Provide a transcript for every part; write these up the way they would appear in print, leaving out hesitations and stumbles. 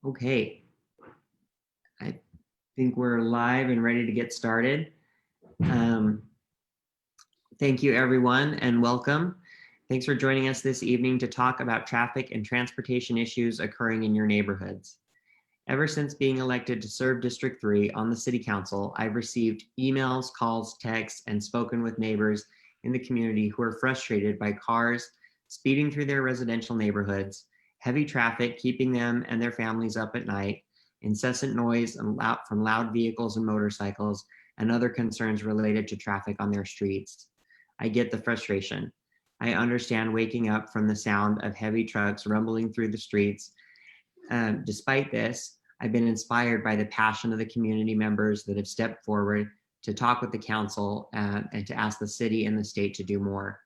Okay, I think we're live and ready to get started. Thank you, everyone, and welcome. Thanks for joining us this evening to talk about traffic and transportation issues occurring in your neighborhoods. Ever since being elected to serve District 3 on the City Council, I've received emails, calls, texts, and spoken with neighbors in the community who are frustrated by cars speeding through their residential neighborhoods, heavy traffic keeping them and their families up at night, incessant noise from loud vehicles and motorcycles, and other concerns related to traffic on their streets. I get the frustration. I understand waking up from the sound of heavy trucks rumbling through the streets. Despite this, I've been inspired by the passion of the community members that have stepped forward to talk with the council and to ask the city and the state to do more.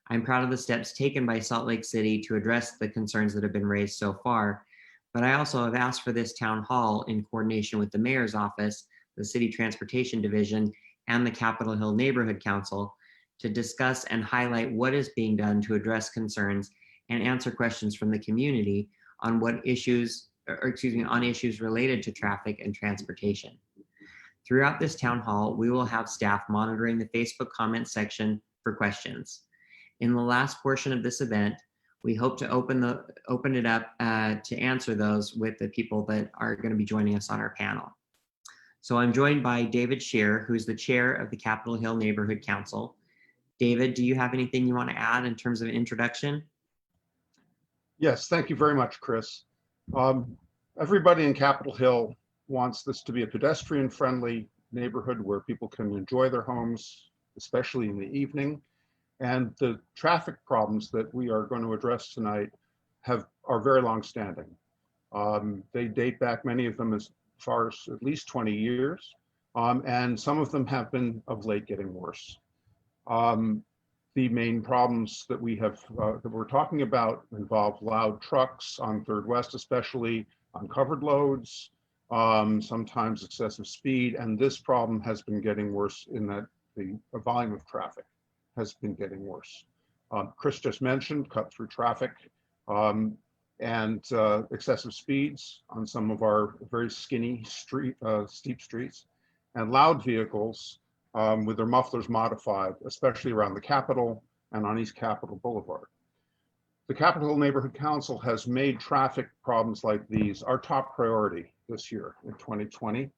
I'm proud of the steps taken by Salt Lake City to address the concerns that have been raised so far, but I also have asked for this town hall in coordination with the mayor's office, the city transportation division, and the Capitol Hill Neighborhood Council to discuss and highlight what is being done to address concerns and answer questions from the community on on issues related to traffic and transportation. Throughout this town hall, we will have staff monitoring the Facebook comment section for questions. In the last portion of this event, we hope to open it up to answer those with the people that are going to be joining us on our panel. So I'm joined by David Shear, who's the chair of the Capitol Hill Neighborhood Council. David, do you have anything you want to add in terms of introduction? Yes, thank you very much, Chris. Everybody in Capitol Hill wants this to be a pedestrian-friendly neighborhood where people can enjoy their homes, especially in the evening. And the traffic problems that we are going to address tonight are very long-standing. They date back, many of them as far as at least 20 years, and some of them have been of late getting worse. The main problems that we're talking about involve loud trucks on 3rd West, especially uncovered loads, sometimes excessive speed, and this problem has been getting worse in that the volume of traffic has been getting worse. Chris just mentioned cut-through traffic and excessive speeds on some of our very skinny steep streets, and loud vehicles with their mufflers modified, especially around the Capitol and on East Capitol Boulevard. The Capitol Hill Neighborhood Council has made traffic problems like these our top priority this year in 2020.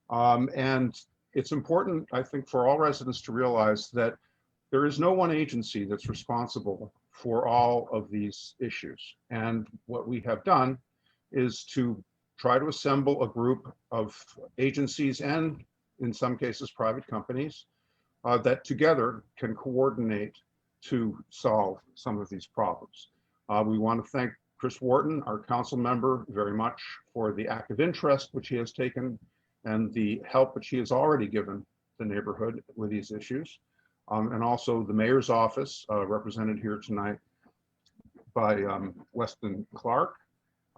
And it's important, I think, for all residents to realize that there is no one agency that's responsible for all of these issues. And what we have done is to try to assemble a group of agencies and, in some cases, private companies that together can coordinate to solve some of these problems. We want to thank Chris Wharton, our council member, very much for the active interest which he has taken and the help which he has already given the neighborhood with these issues. And also the mayor's office, represented here tonight by Weston Clark.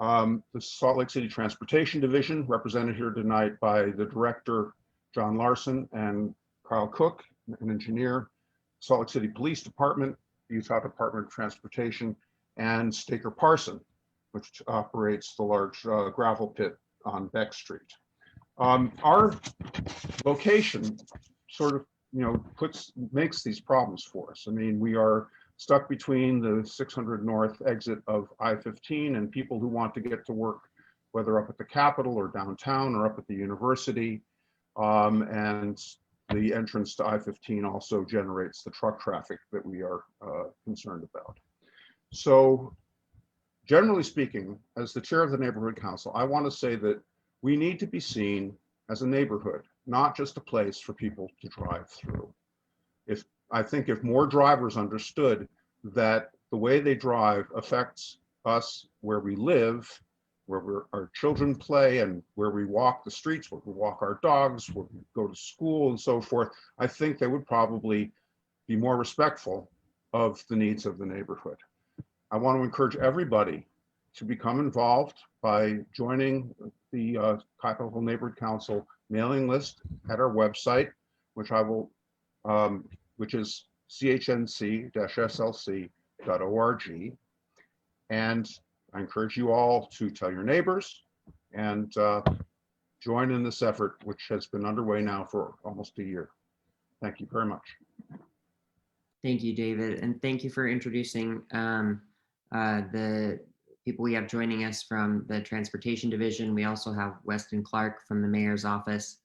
The Salt Lake City Transportation Division, represented here tonight by the director, John Larson, and Kyle Cook, an engineer. Salt Lake City Police Department, Utah Department of Transportation, and Staker Parson, which operates the large gravel pit on Beck Street. Our location sort of makes these problems for us. I mean, we are stuck between the 600 North exit of I-15 and people who want to get to work, whether up at the Capitol or downtown or up at the university. And the entrance to I-15 also generates the truck traffic that we are concerned about. So generally speaking, as the chair of the neighborhood council, I want to say that we need to be seen as a neighborhood, not just a place for people to drive through. I think if more drivers understood that the way they drive affects us where we live, where our children play, and where we walk the streets, where we walk our dogs, where we go to school and so forth, I think they would probably be more respectful of the needs of the neighborhood. I want to encourage everybody to become involved by joining the Capitol Hill Neighborhood Council mailing list at our website, which which is chnc-slc.org. And I encourage you all to tell your neighbors and join in this effort, which has been underway now for almost a year. Thank you very much. Thank you, David, and thank you for introducing the people we have joining us from the Transportation Division. We also have Weston Clark from the Mayor's Office.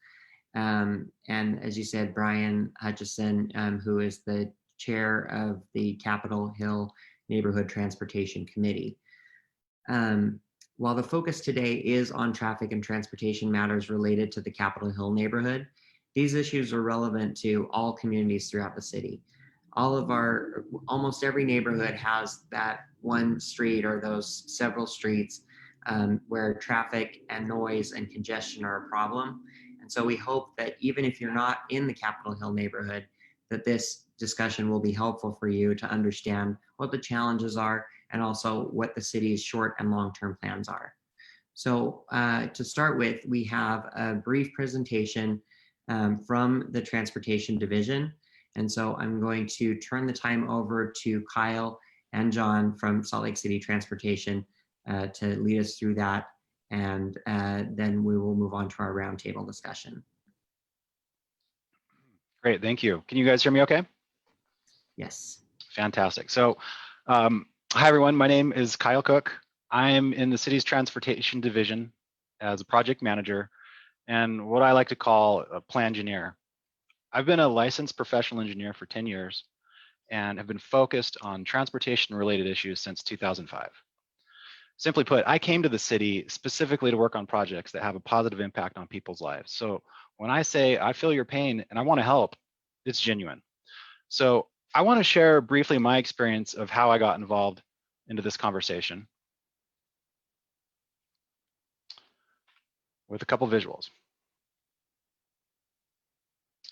And as you said, Brian Hutchison, who is the chair of the Capitol Hill Neighborhood Transportation Committee. While the focus today is on traffic and transportation matters related to the Capitol Hill neighborhood, these issues are relevant to all communities throughout the city. Almost every neighborhood has that one street or those several streets where traffic and noise and congestion are a problem. And so we hope that even if you're not in the Capitol Hill neighborhood, that this discussion will be helpful for you to understand what the challenges are and also what the city's short and long-term plans are. So to start with, we have a brief presentation from the Transportation Division. And so I'm going to turn the time over to Kyle and John from Salt Lake City Transportation to lead us through that. And then we will move on to our roundtable discussion. Great, thank you. Can you guys hear me okay? Yes. Fantastic. So, hi everyone, my name is Kyle Cook. I'm in the city's Transportation Division as a project manager and what I like to call a plan engineer. I've been a licensed professional engineer for 10 years and have been focused on transportation related issues since 2005. Simply put, I came to the city specifically to work on projects that have a positive impact on people's lives. So when I say I feel your pain and I want to help, it's genuine. So I want to share briefly my experience of how I got involved into this conversation with a couple visuals.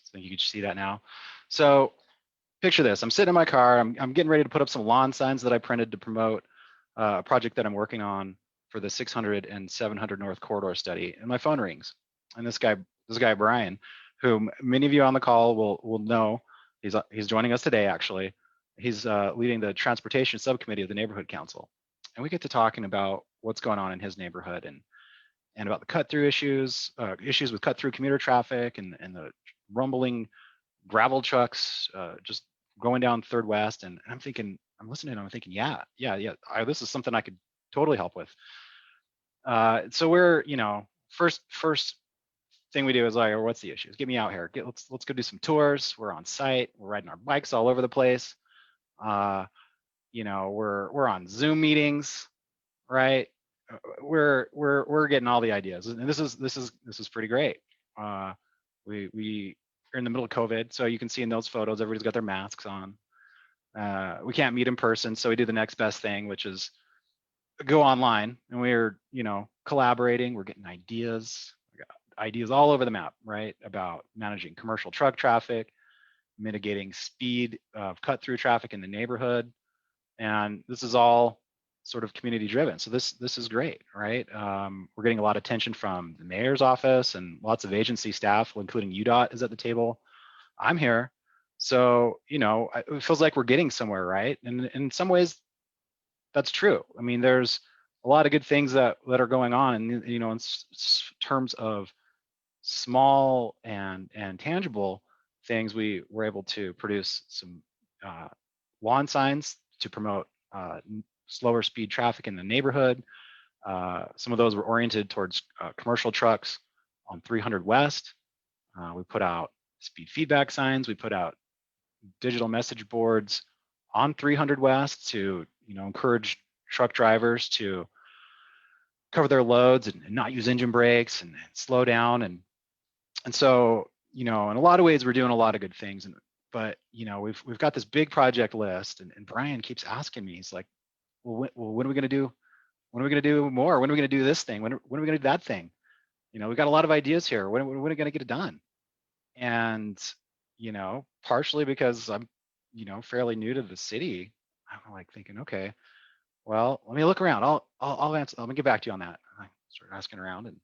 So you can see that now. So picture this, I'm sitting in my car, I'm getting ready to put up some lawn signs that I printed to promote a project that I'm working on for the 600 and 700 North Corridor study, and my phone rings. And this guy Brian, whom many of you on the call will know, he's joining us today actually. He's leading the transportation subcommittee of the neighborhood council. And we get to talking about what's going on in his neighborhood and about the cut-through issues with cut-through commuter traffic and the rumbling gravel trucks just going down Third West. And I'm listening and I'm thinking, yeah, this is something I could totally help with. So we're, first thing we do is like, what's the issues? Get me out here. Let's go do some tours. We're on site. We're riding our bikes all over the place. We're on Zoom meetings, right? We're getting all the ideas, and this is pretty great. We are in the middle of COVID, so you can see in those photos, everybody's got their masks on. We can't meet in person, so we do the next best thing, which is go online, and we're collaborating. We're getting ideas. We got ideas all over the map, right? About managing commercial truck traffic, mitigating speed of cut-through traffic in the neighborhood, and this is all sort of community driven. So this is great, right? We're getting a lot of attention from the mayor's office and lots of agency staff, including UDOT is at the table. I'm here. So, it feels like we're getting somewhere, right? And in some ways, that's true. I mean, there's a lot of good things that are going on, and in terms of small and tangible things, we were able to produce some lawn signs to promote slower speed traffic in the neighborhood. Some of those were oriented towards commercial trucks on 300 West. We put out speed feedback signs. We put out digital message boards on 300 West to encourage truck drivers to cover their loads and not use engine brakes and slow down. And so, in a lot of ways, we're doing a lot of good things. But we've got this big project list, and Brian keeps asking me, he's like, well, when are we going to do? When are we going to do more? When are we going to do this thing? When are we going to do that thing? We've got a lot of ideas here. When are we going to get it done? And partially because I'm fairly new to the city, I'm like thinking, okay, well, let me look around. I'll answer. Let me get back to you on that. I started asking around, and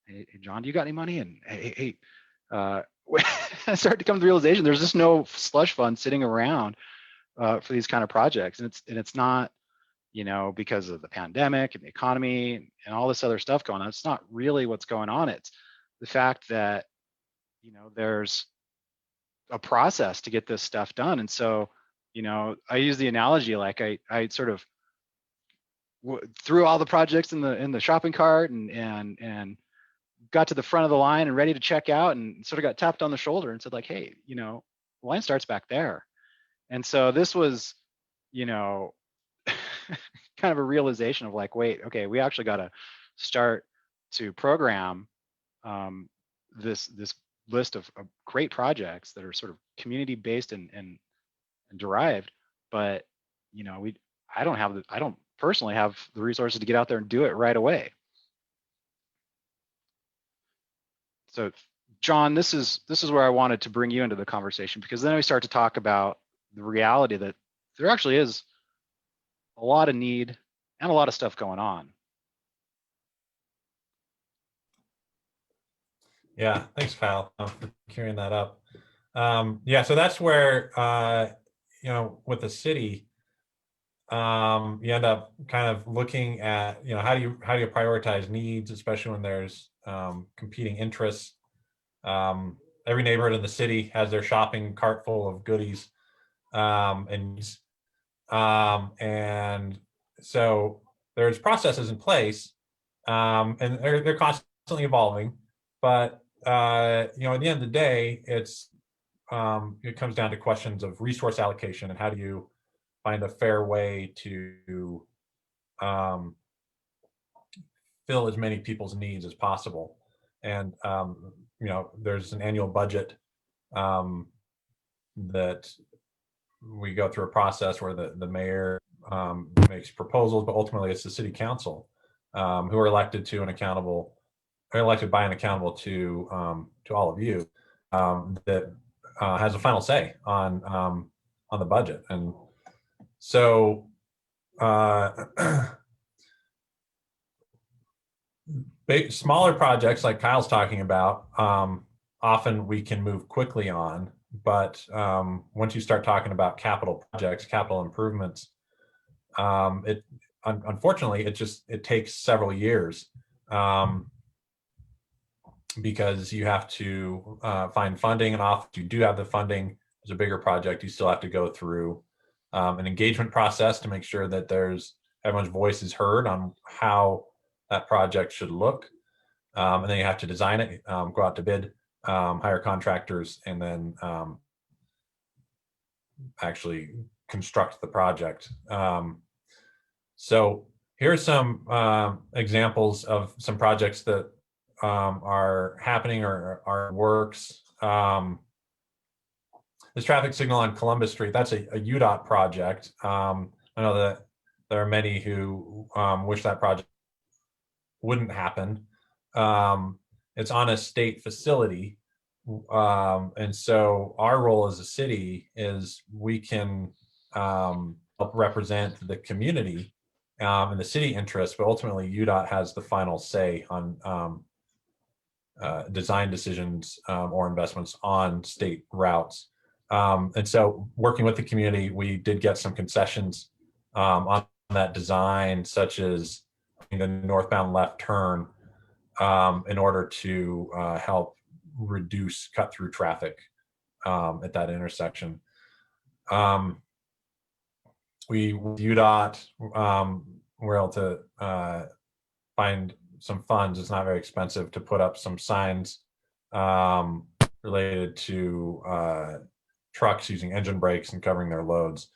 hey, John, do you got any money? And hey, I started to come to the realization there's just no slush fund sitting around for these kind of projects, and it's not because of the pandemic and the economy and all this other stuff going on. It's not really what's going on. It's the fact that, there's a process to get this stuff done. And so, I use the analogy, like I sort of threw all the projects in the shopping cart and got to the front of the line and ready to check out, and sort of got tapped on the shoulder and said, like, hey, the line starts back there. And so this was, kind of a realization of like, wait, okay, we actually got to start to program this list of great projects that are sort of community based and derived, but I don't personally have the resources to get out there and do it right away. So John, this is where I wanted to bring you into the conversation, because then we start to talk about the reality that there actually is a lot of need and a lot of stuff going on. Yeah, thanks, Kyle, for carrying that up. Yeah, so that's where with the city, you end up kind of looking at how do you prioritize needs, especially when there's competing interests. Every neighborhood in the city has their shopping cart full of goodies and so there's processes in place, and they're constantly evolving. But at the end of the day, it comes down to questions of resource allocation and how do you find a fair way to fill as many people's needs as possible. And there's an annual budget that we go through a process where the mayor makes proposals, but ultimately it's the city council who are elected to and accountable, are elected by and accountable to all of you, that has a final say on the budget. And so smaller projects like Kyle's talking about, often we can move quickly on, but once you start talking about capital projects, capital improvements, unfortunately it takes several years, because you have to find funding, and often you do have the funding. As a bigger project, you still have to go through an engagement process to make sure that everyone's voice is heard on how that project should look, and then you have to design it, go out to bid, hire contractors, and then actually construct the project. So here's some examples of some projects that are happening or are works. This traffic signal on Columbus Street, that's a UDOT project. I know that there are many who wish that project wouldn't happen. It's on a state facility. And so our role as a city is we can help represent the community and the city interests, but ultimately UDOT has the final say on design decisions or investments on state routes. And so working with the community, we did get some concessions on that design, such as the northbound left turn, in order to help reduce cut-through traffic at that intersection. With UDOT, we're able to find some funds. It's not very expensive to put up some signs related to trucks using engine brakes and covering their loads.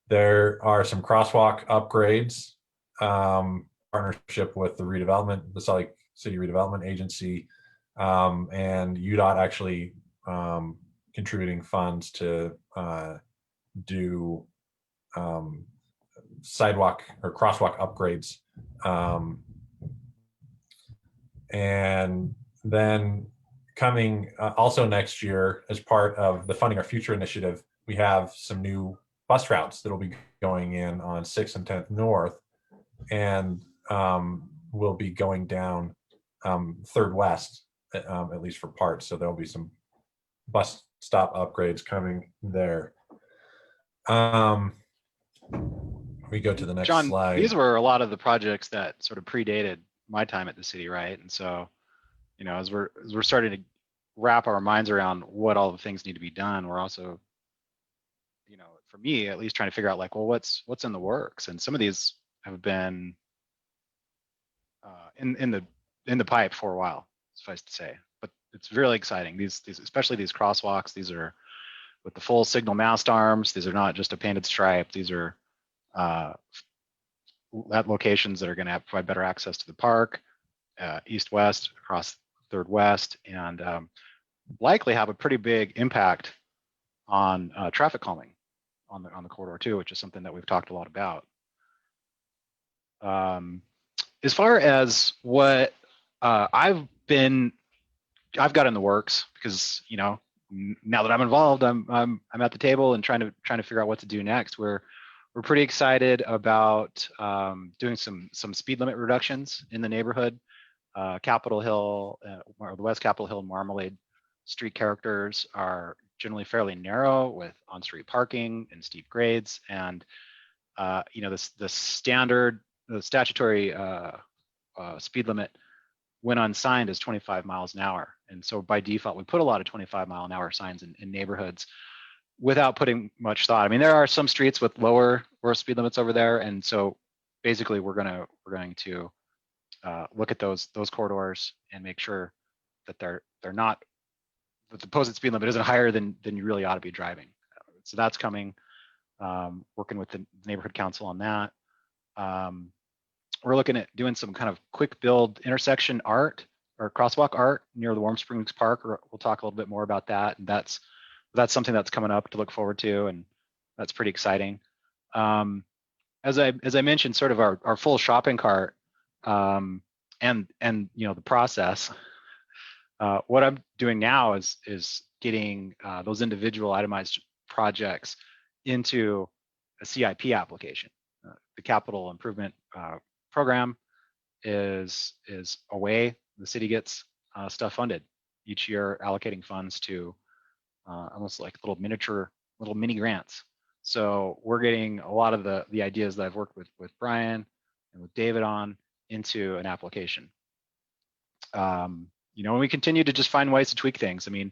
There are some crosswalk upgrades, partnership with the Salt Lake City Redevelopment Agency, and UDOT actually contributing funds to do sidewalk or crosswalk upgrades. And then coming also next year, as part of the Funding Our Future initiative, we have some new bus routes that will be going in on 6th and 10th North, and we'll be going down 3rd West, at least for parts. So there'll be some bus stop upgrades coming there. we go to the next John, slide. these were a lot of the projects that sort of predated my time at the city, right? And so, as we're starting to wrap our minds around what all the things need to be done, we're also, for me at least, trying to figure out like, well, what's in the works. And some of these have been in the pipe for a while, suffice to say. But it's really exciting. These especially these crosswalks. These are with the full signal mast arms. These are not just a painted stripe. These are at locations that are going to provide better access to the park, east-west, across Third West, and likely have a pretty big impact on traffic calming on the corridor too, which is something that we've talked a lot about. As far as what I've got in the works, because now that I'm involved, I'm at the table and trying to figure out what to do next. We're pretty excited about doing some speed limit reductions in the neighborhood. Capitol Hill, or the West Capitol Hill and Marmalade street characters are generally fairly narrow with on-street parking and steep grades, and the statutory speed limit when unsigned is 25 miles an hour, and so by default we put a lot of 25-mile-an-hour signs in neighborhoods without putting much thought. I mean, there are some streets with lower speed limits over there, and so basically we're going to look at those corridors and make sure that they're not, that the posted speed limit isn't higher than you really ought to be driving. So that's coming. Working with the neighborhood council on that. We're looking at doing some kind of quick build intersection art or crosswalk art near the Warm Springs Park. We'll talk a little bit more about that. And that's something that's coming up to look forward to, and that's pretty exciting. As I mentioned, sort of our full shopping cart, and the process. What I'm doing now is getting those individual itemized projects into a CIP application. The capital improvement program is a way the city gets stuff funded each year, allocating funds to almost like little mini grants. So we're getting a lot of the ideas that I've worked with Brian and with David on into an application. And we continue to just find ways to tweak things. I mean,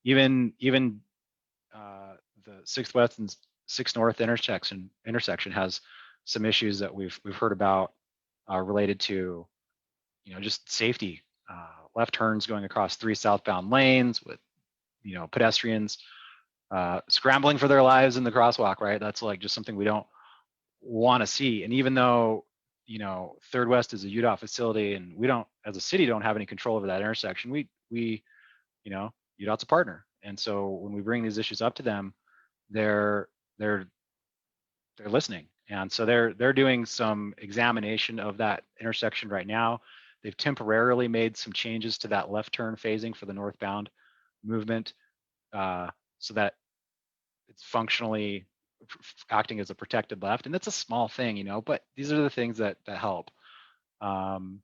even the 6th West and 6th North intersection has some issues that we've heard about related to, just safety. Left turns going across 3 southbound lanes with, pedestrians scrambling for their lives in the crosswalk, right? That's like just something we don't want to see. And even though, Third West is a UDOT facility and we don't, as a city, don't have any control over that intersection, we UDOT's a partner. And so when we bring these issues up to them, they're listening. And so they're doing some examination of that intersection right now. They've temporarily made some changes to that left turn phasing for the northbound movement, so that it's functionally acting as a protected left. And that's a small thing, but these are the things that help. And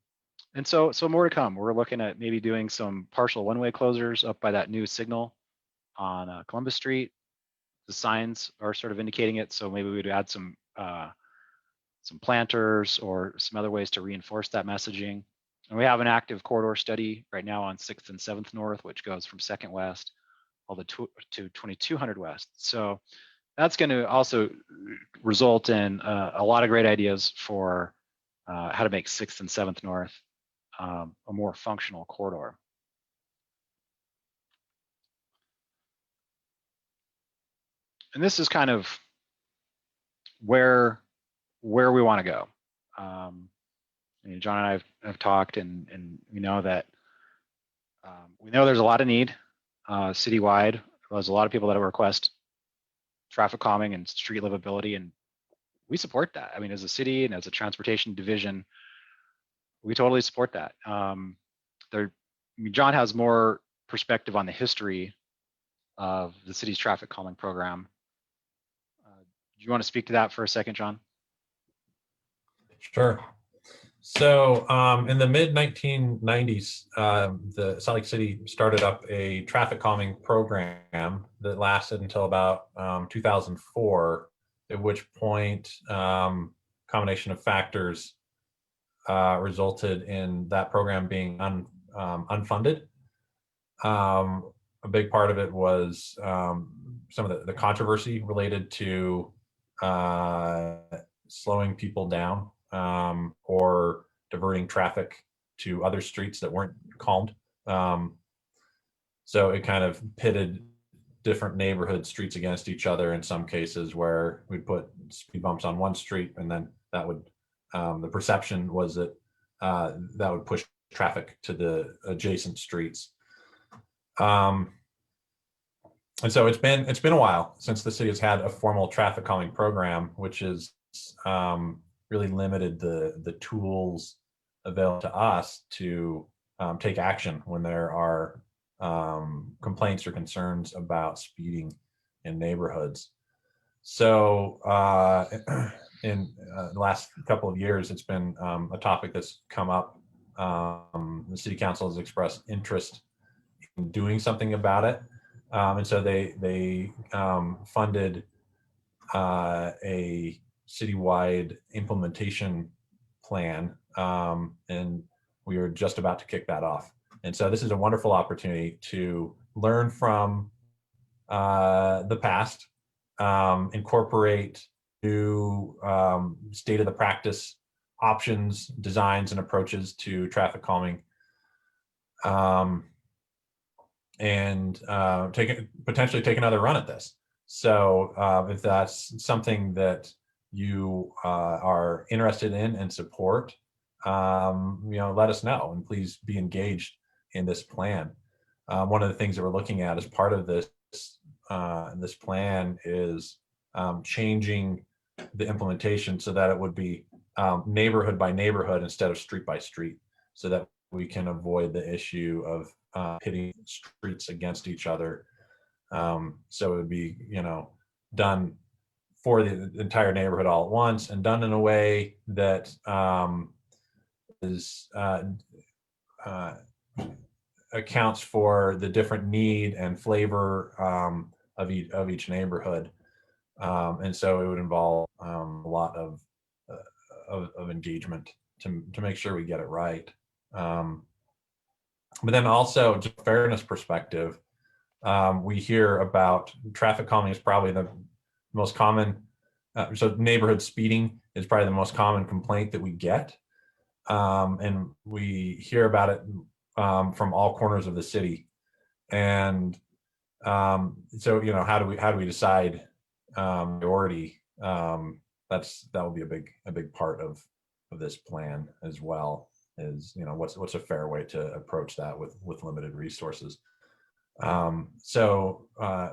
so more to come. We're looking at maybe doing some partial one-way closures up by that new signal on Columbus Street. The signs are sort of indicating it, so maybe we'd add some planters or some other ways to reinforce that messaging. And we have an active corridor study right now on 6th and 7th North, which goes from 2nd West all the to 2200 West. So that's going to also result in a lot of great ideas for how to make 6th and 7th North a more functional corridor. And this is kind of where we want to go. John and I have talked, and we know that there's a lot of need citywide. There's a lot of people that request traffic calming and street livability, and we support that. I mean, as a city and as a transportation division, we totally support that. John has more perspective on the history of the city's traffic calming program. Do you want to speak to that for a second, John? Sure. So in the mid-1990s, the Salt Lake City started up a traffic calming program that lasted until about 2004. at which point combination of factors resulted in that program being unfunded. A big part of it was some of the controversy related to slowing people down or diverting traffic to other streets that weren't calmed. So it kind of pitted different neighborhood streets against each other in some cases, where we'd put speed bumps on one street, and then that would the perception was that that would push traffic to the adjacent streets. And so it's been a while since the city has had a formal traffic calming program, which is really limited the tools available to us to take action when there are complaints or concerns about speeding in neighborhoods. So in the last couple of years, it's been a topic that's come up. The city council has expressed interest in doing something about it. And so they funded a citywide implementation plan, and we are just about to kick that off. And so this is a wonderful opportunity to learn from the past, incorporate new state of the practice options, designs, and approaches to traffic calming, and potentially take another run at this. So if that's something that you are interested in and support, let us know, and please be engaged in this plan. One of the things that we're looking at as part of this plan is changing the implementation so that it would be neighborhood by neighborhood instead of street by street, so that we can avoid the issue of pitting streets against each other. So it would be, done for the entire neighborhood all at once, and done in a way that is accounts for the different need and flavor of each neighborhood. And so it would involve a lot of engagement to make sure we get it right. But then also, just fairness perspective, we hear about traffic calming is probably the most common. So neighborhood speeding is probably the most common complaint that we get, and we hear about it from all corners of the city. And so how do we decide priority? That will be a big part of this plan as well. Is what's a fair way to approach that with limited resources. So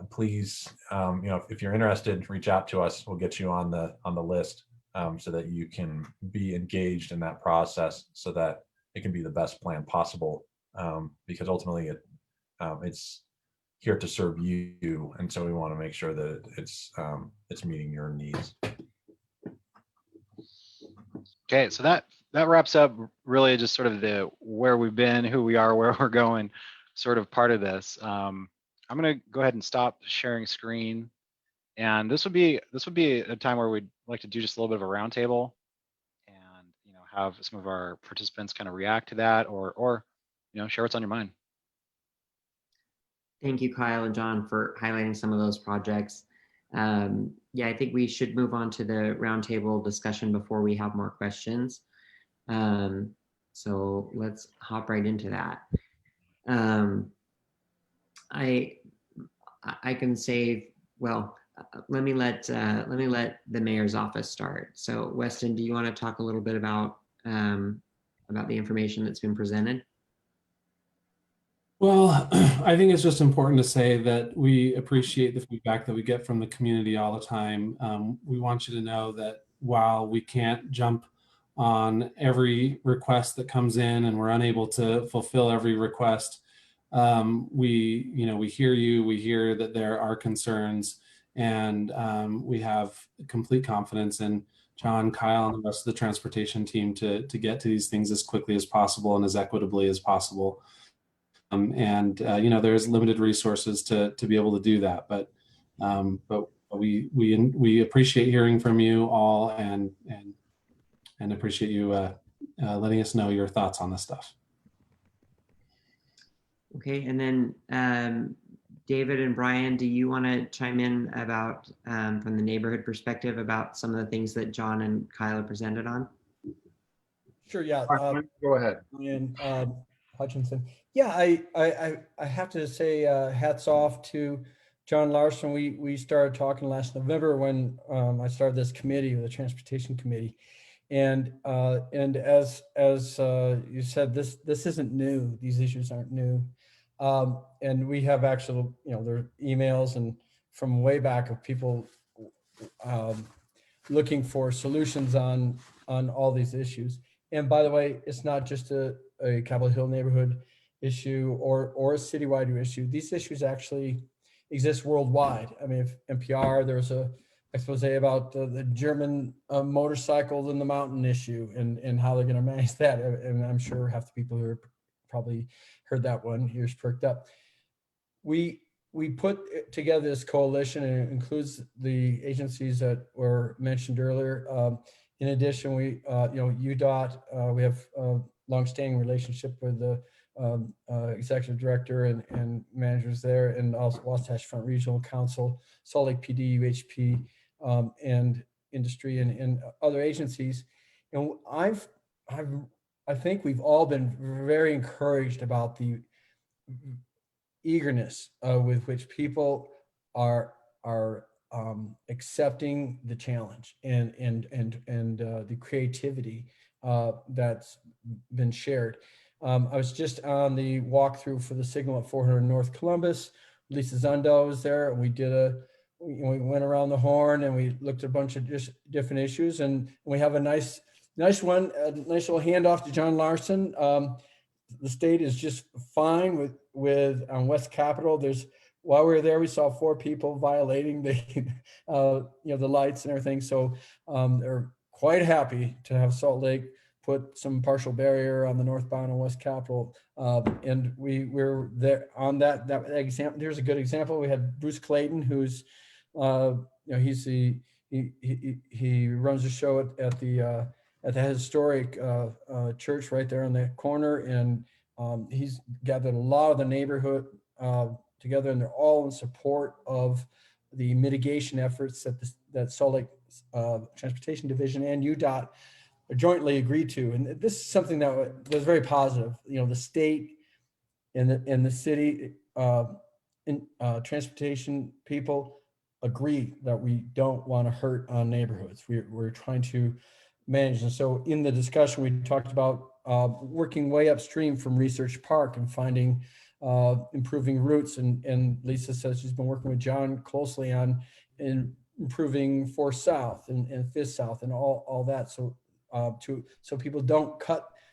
please, if you're interested, reach out to us. We'll get you on the list so that you can be engaged in that process, so that it can be the best plan possible. Because ultimately, it's here to serve you, and so we want to make sure that it's meeting your needs. Okay, so that wraps up really just sort of the where we've been, who we are, where we're going, sort of part of this. I'm going to go ahead and stop sharing screen, and this would be a time where we'd like to do just a little bit of a roundtable, and have some of our participants kind of react to that, or share what's on your mind. Thank you, Kyle and John, for highlighting some of those projects. Yeah, I think we should move on to the roundtable discussion before we have more questions. So let's hop right into that. I can say, well, let me let the mayor's office start. So Weston, do you want to talk a little bit about the information that's been presented? Well, I think it's just important to say that we appreciate the feedback that we get from the community all the time. We want you to know that while we can't jump on every request that comes in, and we're unable to fulfill every request, we hear you, we hear that there are concerns, and we have complete confidence in John, Kyle, and the rest of the transportation team to get to these things as quickly as possible and as equitably as possible. There's limited resources to be able to do that, but We appreciate hearing from you all and appreciate you letting us know your thoughts on this stuff. Okay, and then David and Brian, do you want to chime in about, from the neighborhood perspective, about some of the things that John and Kyla presented on? Sure. Yeah. Go ahead. And Hutchinson. Yeah, I have to say hats off to John Larson. We started talking last November when I started this committee, the Transportation Committee, and as you said, this isn't new. These issues aren't new, and we have actual, there are emails and from way back of people looking for solutions on all these issues. And by the way, it's not just a Capitol Hill neighborhood issue or a citywide issue. These issues actually exist worldwide. I mean, if NPR, there was a expose about the German motorcycles in the mountain issue and how they're going to manage that. And I'm sure half the people who are probably heard that one, ears perked up. We put together this coalition, and it includes the agencies that were mentioned earlier. In addition, we, UDOT, we have a longstanding relationship with the executive director and managers there, and also Wasatch Front Regional Council, Salt Lake PD, UHP, and industry and other agencies. And I think we've all been very encouraged about the eagerness with which people are accepting the challenge and the creativity that's been shared. I was just on the walkthrough for the signal at 400 North Columbus. Lisa Zundo was there, and we went around the horn and we looked at a bunch of just different issues, and we have a nice one, a nice little handoff to John Larson. The state is just fine with on West Capitol. While we were there, we saw 4 people violating the the lights and everything. So they're quite happy to have Salt Lake put some partial barrier on the northbound and West Capitol. And we're there on that example. There's a good example. We had Bruce Clayton, who's he runs a show at the historic church right there on the corner, and he's gathered a lot of the neighborhood together, and they're all in support of the mitigation efforts that Salt Lake Transportation Division and UDOT jointly agreed to. And this is something that was very positive. The state and the city transportation people agree that we don't want to hurt on neighborhoods. We're trying to manage. And so in the discussion, we talked about working way upstream from Research Park and finding improving routes. And Lisa says she's been working with John closely on improving 4th South and 5th South and all that. So so people don't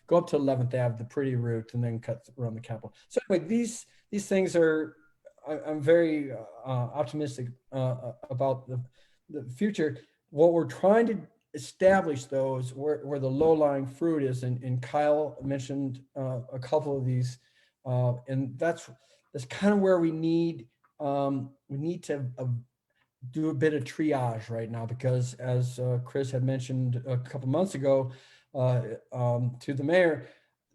go up to 11th Ave, the pretty route, and then cut around the Capitol. So anyway, these things are, I'm very optimistic about the future. What we're trying to establish, though, is where the low-lying fruit is, and Kyle mentioned a couple of these, and that's kind of where we need to do a bit of triage right now, because as Chris had mentioned a couple months ago to the mayor,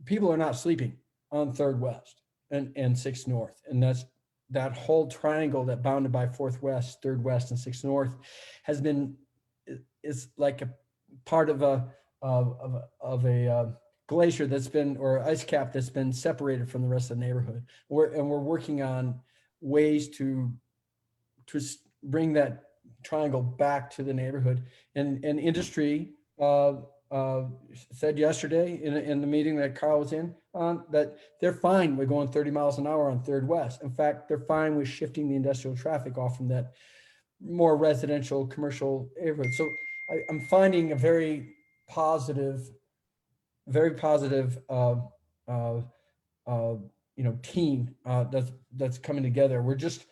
people are not sleeping on 3rd West and 6th North, and that whole triangle that bounded by 4th West, 3rd West, and 6th North is like a part of a glacier that's been, or ice cap that's been separated from the rest of the neighborhood. We're working on ways to bring that triangle back to the neighborhood. And industry said yesterday in the meeting that Carl was in, that they're fine with going 30 miles an hour on 3rd West. In fact, they're fine with shifting the industrial traffic off from that more residential commercial neighborhood. So I'm finding a very positive team that's coming together. We're just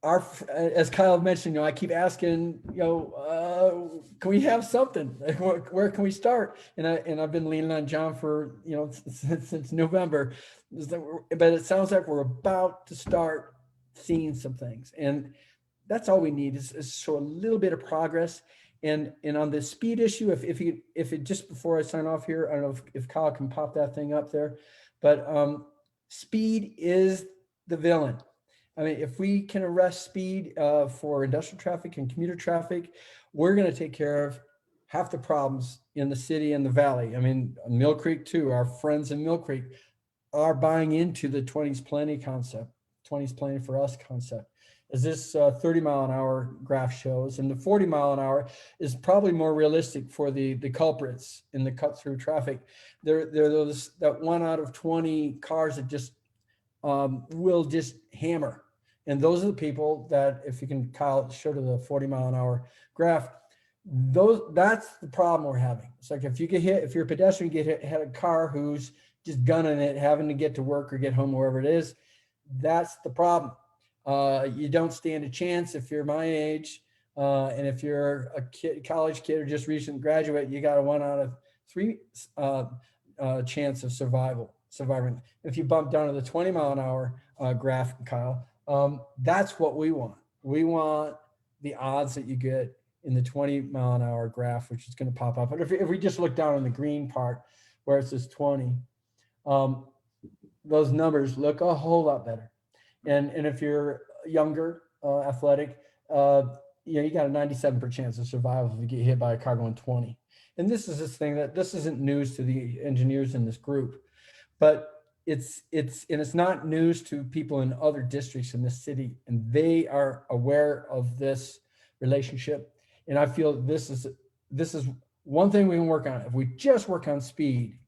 as Kyle mentioned, I keep asking, can we have something? Where can we start? And I've been leaning on John for since November, but it sounds like we're about to start seeing some things. And that's all we need is show a little bit of progress. And on the speed issue, if it just before I sign off here, I don't know if Kyle can pop that thing up there, but speed is the villain. I mean, if we can arrest speed for industrial traffic and commuter traffic, we're going to take care of half the problems in the city and the valley. I mean, Mill Creek too, our friends in Mill Creek are buying into the 20s plenty concept, 20s plenty for us concept. As this 30-mile-an-hour graph shows, and the 40-mile-an-hour is probably more realistic for the culprits in the cut-through traffic. They're those that 1 out of 20 cars that just will just hammer. And those are the people that, if you can, Kyle, show to the 40-mile-an-hour graph, that's the problem we're having. It's like if you get hit, if you're a pedestrian, get hit a car who's just gunning it, having to get to work or get home, wherever it is, that's the problem. You don't stand a chance if you're my age, and if you're a college kid or just recent graduate, you got a 1 out of 3 chance of surviving. If you bump down to the 20-mile-an-hour graph, Kyle, that's what we want. We want the odds that you get in the 20-mile-an-hour graph, which is going to pop up. But if we just look down on the green part where it says 20, those numbers look a whole lot better. And if you're younger, athletic, you got a 97% chance of survival if you get hit by a car going 20. And this isn't news to the engineers in this group, but it's not news to people in other districts in this city, and they are aware of this relationship. And I feel this is one thing we can work on. If we just work on speed,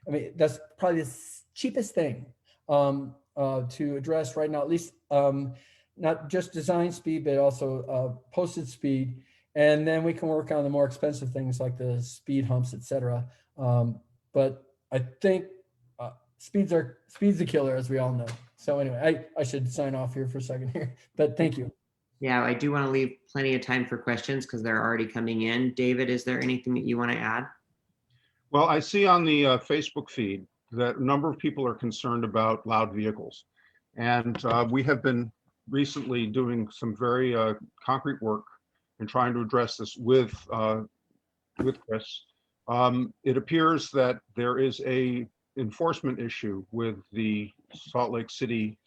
I mean, that's probably the cheapest thing to address right now, at least not just design speed, but also posted speed. And then we can work on the more expensive things like the speed humps, et cetera. But I think speed's the killer, as we all know. So anyway, I should sign off here for a second here, but thank you. Yeah, I do want to leave plenty of time for questions because they're already coming in. David, is there anything that you want to add? Well, I see on the Facebook feed that a number of people are concerned about loud vehicles. And we have been recently doing some very concrete work in trying to address this with Chris. It appears that there is a enforcement issue with the Salt Lake City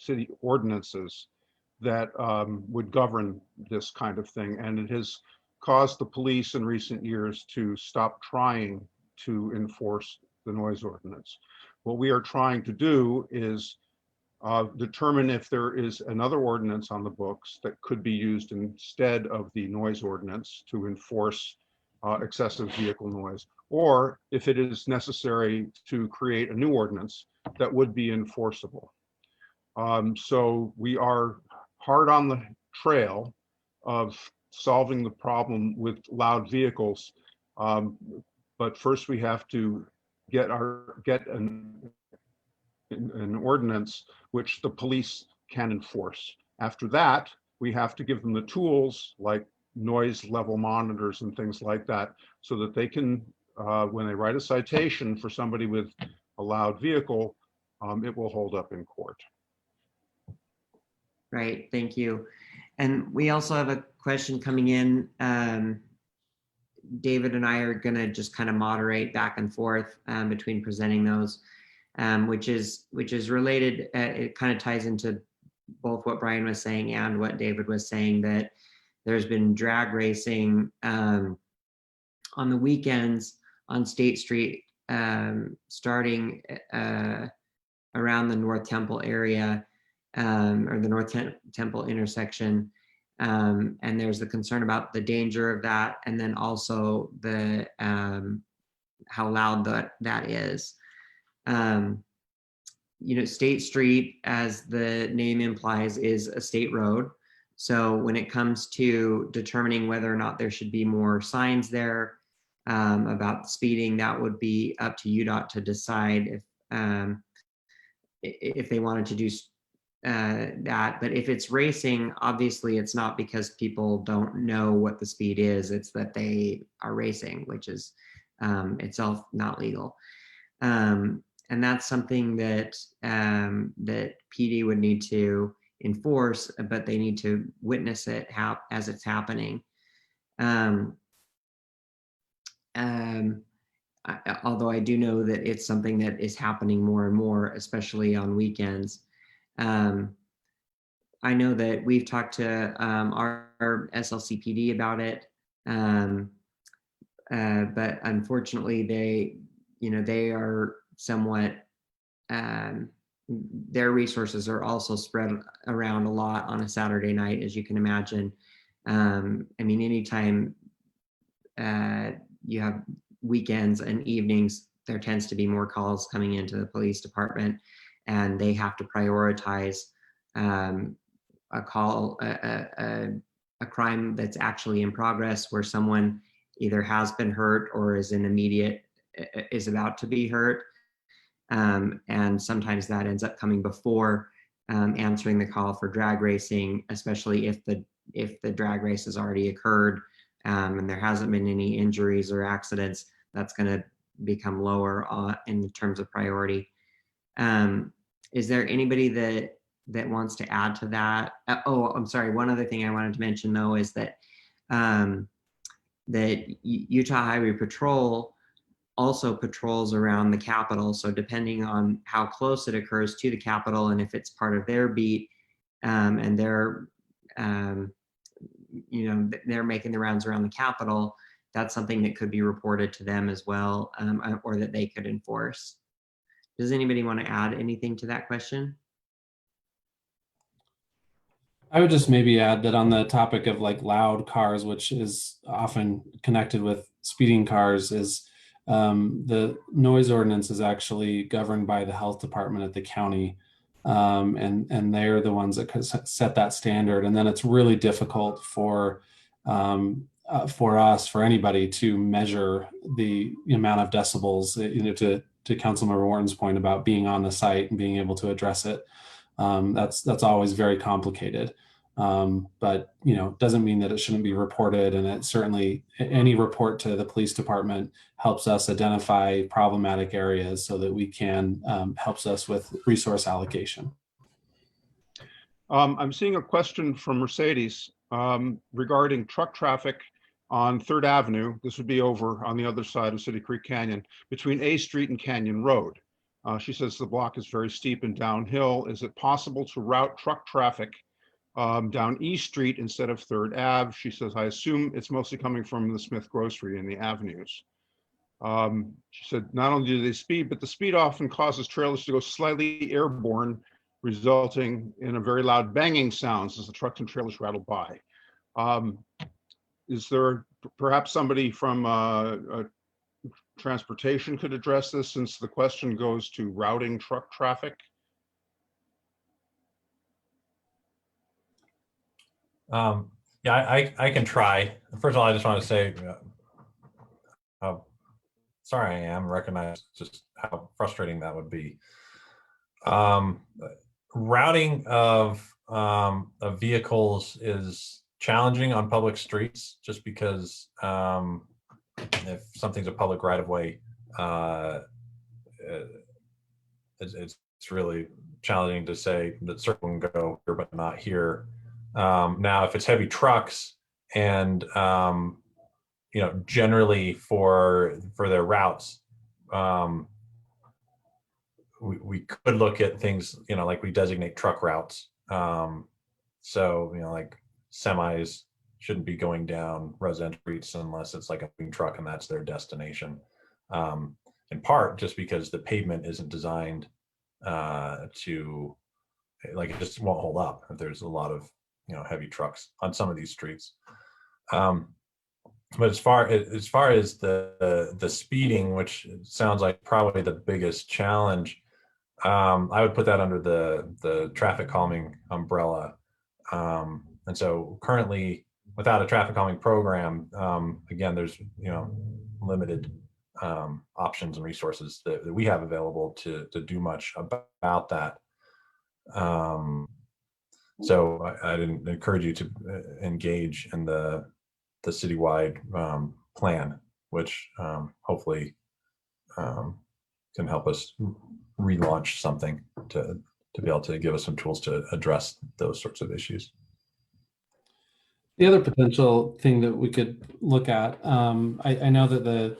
ordinances that would govern this kind of thing. And it has caused the police in recent years to stop trying to enforce the noise ordinance. What we are trying to do is determine if there is another ordinance on the books that could be used instead of the noise ordinance to enforce excessive vehicle noise, or if it is necessary to create a new ordinance that would be enforceable. So we are hard on the trail of solving the problem with loud vehicles. But first we have to get an ordinance which the police can enforce. After that, we have to give them the tools like noise level monitors and things like that, so that they can, when they write a citation for somebody with a loud vehicle, it will hold up in court. Right, thank you. And we also have a question coming in. David and I are going to just kind of moderate back and forth between presenting those, which is related. It kind of ties into both what Brian was saying and what David was saying, that there's been drag racing on the weekends on State Street, starting around the North Temple area, or the North Temple intersection. And there's the concern about the danger of that, and then also the how loud that is. State Street, as the name implies, is a state road. So when it comes to determining whether or not there should be more signs there about speeding, that would be up to UDOT to decide if they wanted to do that. But if it's racing, obviously it's not because people don't know what the speed is, it's that they are racing, which is itself not legal. And that's something that that PD would need to enforce, but they need to witness it as it's happening. Although I do know that it's something that is happening more and more, especially on weekends. I know that we've talked to our SLCPD about it, but unfortunately, they are somewhat, their resources are also spread around a lot on a Saturday night, as you can imagine. I mean, anytime you have weekends and evenings, there tends to be more calls coming into the police department, and they have to prioritize a call, a crime that's actually in progress, where someone either has been hurt or is about to be hurt. And sometimes that ends up coming before answering the call for drag racing, especially if the drag race has already occurred and there hasn't been any injuries or accidents. That's going to become lower in terms of priority. Is there anybody that wants to add to that? I'm sorry. One other thing I wanted to mention, though, is that that Utah Highway Patrol also patrols around the Capitol. So depending on how close it occurs to the Capitol, and if it's part of their beat, and they're making the rounds around the Capitol, that's something that could be reported to them as well, or that they could enforce. Does anybody want to add anything to that question? I would just maybe add that on the topic of like loud cars, which is often connected with speeding cars, is the noise ordinance is actually governed by the health department at the county. And they're the ones that set that standard. And then it's really difficult for us, for anybody, to measure the amount of decibels, to Councilmember Wharton's point about being on the site and being able to address it. That's always very complicated. But doesn't mean that it shouldn't be reported. And it certainly, any report to the police department helps us identify problematic areas so that we can, helps us with resource allocation. I'm seeing a question from Mercedes regarding truck traffic on 3rd Avenue. This would be over on the other side of City Creek Canyon, between A Street and Canyon Road. She says the block is very steep and downhill. Is it possible to route truck traffic down E Street instead of 3rd Ave? She says, I assume it's mostly coming from the Smith Grocery and the avenues. She said, not only do they speed, but the speed often causes trailers to go slightly airborne, resulting in a very loud banging sounds as the trucks and trailers rattle by. Is there perhaps somebody from transportation could address this, since the question goes to routing truck traffic? Yeah, I can try. First of all, I just want to say how sorry I am, recognize just how frustrating that would be. Routing of vehicles is challenging on public streets, just because if something's a public right of way, it's really challenging to say that certain can go here but not here. Now, if it's heavy trucks and generally for their routes, we could look at things, like we designate truck routes. So, like semis shouldn't be going down residential streets unless it's like a moving truck and that's their destination. In part just because the pavement isn't designed to, like, it just won't hold up if there's a lot of, heavy trucks on some of these streets. But as far as the speeding, which sounds like probably the biggest challenge, I would put that under the traffic calming umbrella. And so currently, without a traffic calming program, again, there's limited options and resources that we have available to do much about that. So I'd encourage you to engage in the citywide plan, which hopefully can help us relaunch something to to be able to give us some tools to address those sorts of issues. The other potential thing that we could look at, I know that the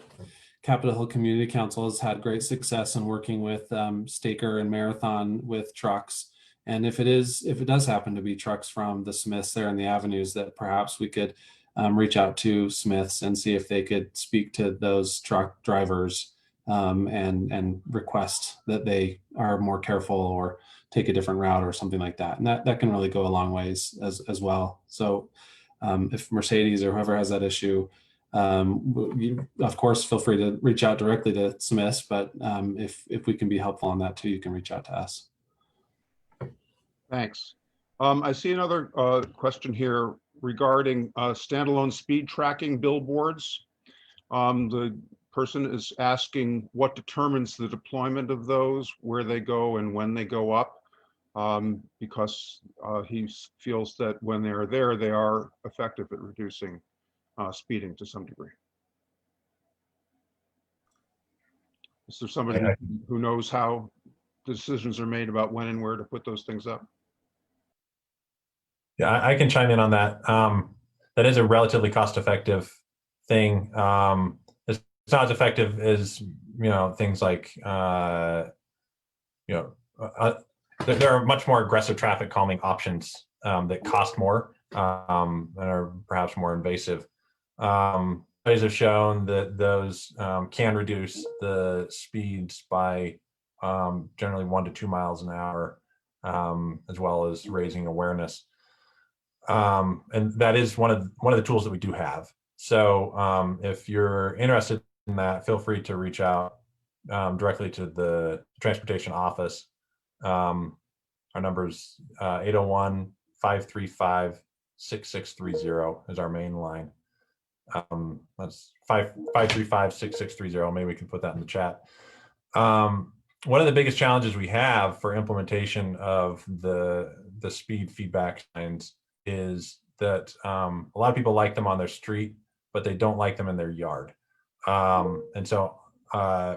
Capitol Hill Community Council has had great success in working with Staker and Marathon with trucks. And if it does happen to be trucks from the Smiths there in the avenues, that perhaps we could reach out to Smiths and see if they could speak to those truck drivers and request that they are more careful or take a different route or something like that. And that can really go a long ways as well. So if Mercedes or whoever has that issue, you, of course, feel free to reach out directly to Smiths, but if we can be helpful on that too, you can reach out to us. Thanks. I see another question here regarding standalone speed tracking billboards. The person is asking what determines the deployment of those, where they go and when they go up, because he feels that when they're there, they are effective at reducing speeding to some degree. Is there somebody who knows how decisions are made about when and where to put those things up? Yeah, I can chime in on that. That is a relatively cost-effective thing. It's not as effective as things like there are much more aggressive traffic calming options that cost more and are perhaps more invasive. Studies have shown that those can reduce the speeds by generally 1 to 2 miles an hour, as well as raising awareness. And that is one of the tools that we do have. So if you're interested in that, feel free to reach out directly to the transportation office. Our number is 801-535-6630 is our main line. That's 535-6630. Maybe we can put that in the chat. One of the biggest challenges we have for implementation of the speed feedback signs is that a lot of people like them on their street, but they don't like them in their yard. And so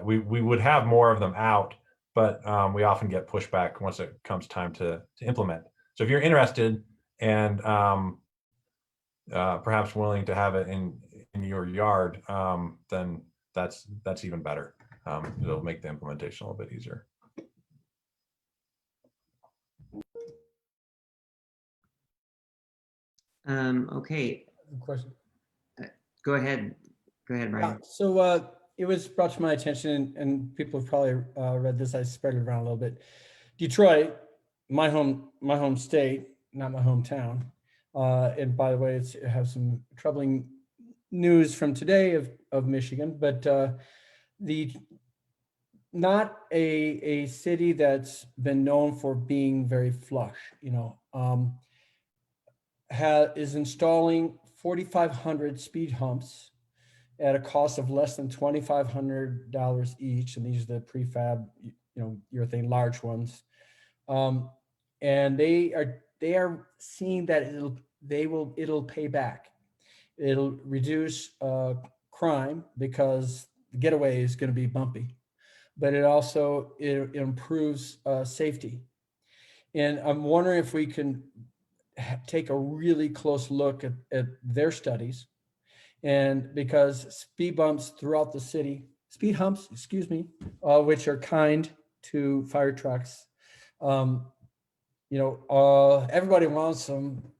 we would have more of them out, but we often get pushback once it comes time to implement. So if you're interested and perhaps willing to have it in your yard, then that's even better. It'll make the implementation a little bit easier. Okay. Question. Go ahead, Brian. So it was brought to my attention, and people have probably read this. I spread it around a little bit. Detroit, my home state, not my hometown. And by the way, it has some troubling news from today of Michigan, but not a city that's been known for being very flush. Is installing 4,500 speed humps at a cost of less than $2,500 each, and these are the prefab, urethane large ones. And they are seeing that it'll pay back. It'll reduce crime because the getaway is going to be bumpy, but it improves safety. And I'm wondering if we can take a really close look at their studies, and because speed humps, which are kind to fire trucks, everybody wants them.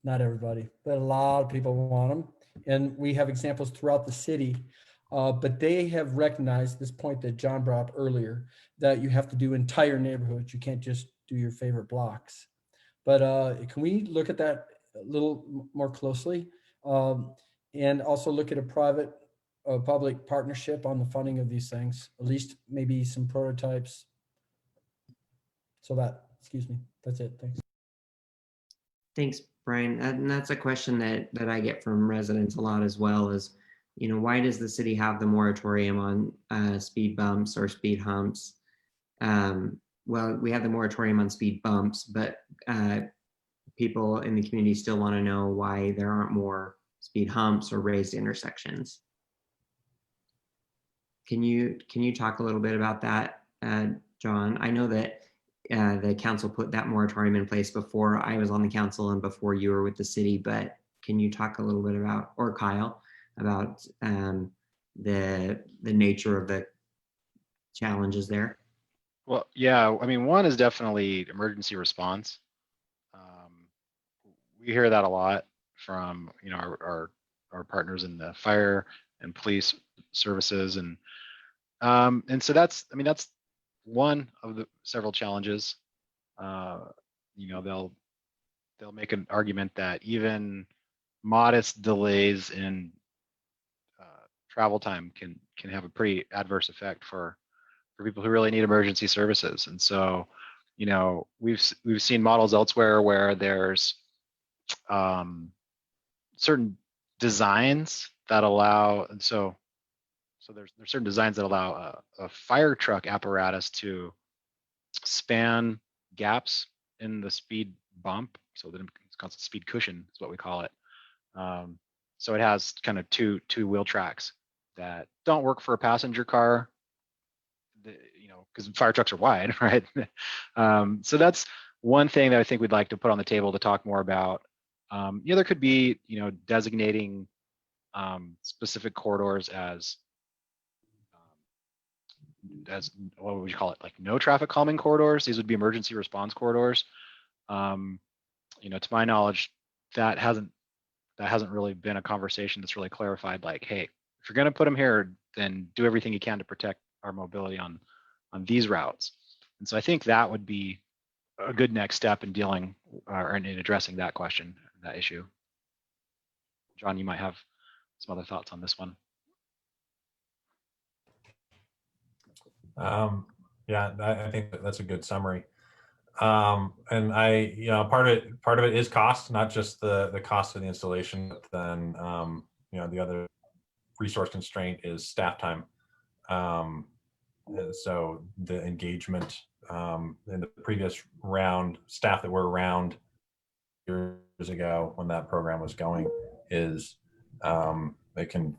Not everybody, but a lot of people want them. And we have examples throughout the city, but they have recognized this point that John brought up earlier, that you have to do entire neighborhoods. You can't just do your favorite blocks. But can we look at that a little more closely? And also look at a public partnership on the funding of these things, at least maybe some prototypes. So that's it, thanks. Thanks, Brian. And that's a question that I get from residents a lot as well, is, why does the city have the moratorium on speed bumps or speed humps? Well, we have the moratorium on speed bumps, but people in the community still want to know why there aren't more speed humps or raised intersections. Can you talk a little bit about that, John? I know that the council put that moratorium in place before I was on the council and before you were with the city, but can you talk a little bit about, or Kyle, about the nature of the challenges there? Well, yeah, I mean, one is definitely emergency response. We hear that a lot from, you know, our partners in the fire and police services, and so that's, I mean, that's one of the several challenges. You know, they'll make an argument that even modest delays in travel time can have a pretty adverse effect for people who really need emergency services. And so, you know, we've seen models elsewhere where there's certain designs that allow, and so there's certain designs that allow a fire truck apparatus to span gaps in the speed bump, so that it's called speed cushion is what we call it. So it has kind of two wheel tracks that don't work for a passenger car, you know, because fire trucks are wide, right? So that's one thing that I think we'd like to put on the table to talk more about. The other could be, you know, designating specific corridors as what would you call it, like no traffic calming corridors. These would be emergency response corridors. You know, to my knowledge, that hasn't really been a conversation that's really clarified, like, hey, if you're going to put them here, then do everything you can to protect our mobility on these routes. And so I think that would be a good next step in dealing or in addressing that question, that issue. John, you might have some other thoughts on this one. Yeah, I think that's a good summary. And you know, part of it is cost, not just the cost of the installation, but then, you know, the other resource constraint is staff time. So the engagement in the previous round, staff that were around years ago when that program was going, is it can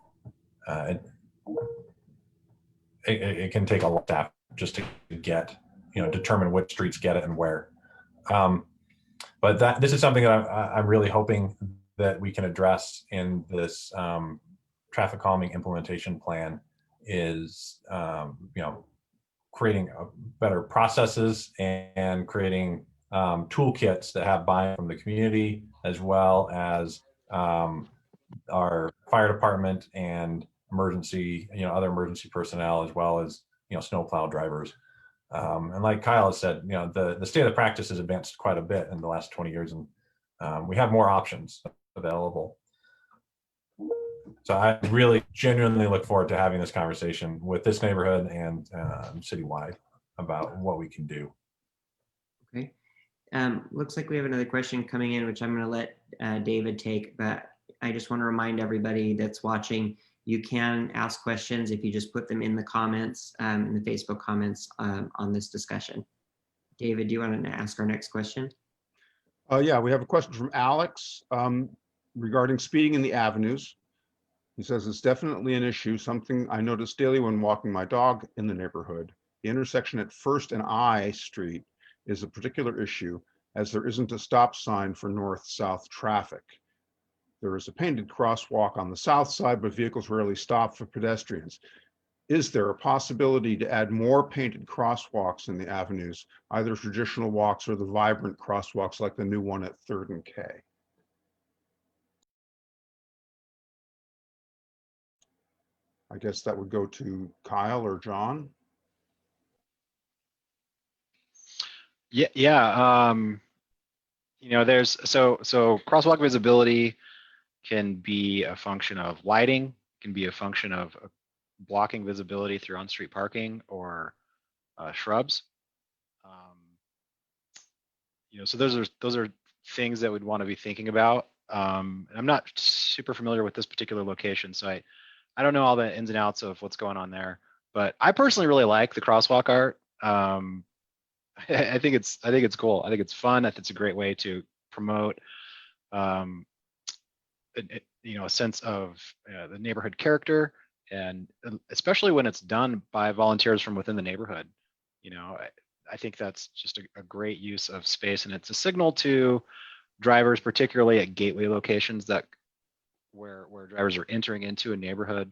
it can take a lot of staff just to get, you know, determine which streets get it and where. But this is something that I'm really hoping that we can address in this traffic calming implementation plan, is you know, creating better processes and creating toolkits that have buy-in from the community, as well as our fire department and emergency, you know, other emergency personnel, as well as, you know, snowplow drivers. And like Kyle has said, you know, the state of the practice has advanced quite a bit in the last 20 years, and we have more options available. So I really genuinely look forward to having this conversation with this neighborhood and citywide about what we can do. Okay. Looks like we have another question coming in, which I'm going to let David take, but I just want to remind everybody that's watching, you can ask questions if you just put them in the comments, in the Facebook comments on this discussion. David, do you want to ask our next question? Yeah, we have a question from Alex regarding speeding in the avenues. He says it's definitely an issue, something I notice daily when walking my dog in the neighborhood. The intersection at First and I Street is a particular issue, as there isn't a stop sign for north-south traffic. There is a painted crosswalk on the south side, but vehicles rarely stop for pedestrians. Is there a possibility to add more painted crosswalks in the avenues, either traditional walks or the vibrant crosswalks like the new one at 3rd and K? I guess that would go to Kyle or John. Yeah. You know, there's so crosswalk visibility can be a function of lighting, can be a function of blocking visibility through on-street parking or shrubs. You know, so those are things that we'd want to be thinking about. I'm not super familiar with this particular location, so I don't know all the ins and outs of what's going on there. But I personally really like the crosswalk art. I think it's cool. I think it's fun. I think it's a great way to promote, you know, a sense of the neighborhood character, and especially when it's done by volunteers from within the neighborhood. You know, I think that's just a great use of space, and it's a signal to drivers, particularly at gateway locations where drivers are entering into a neighborhood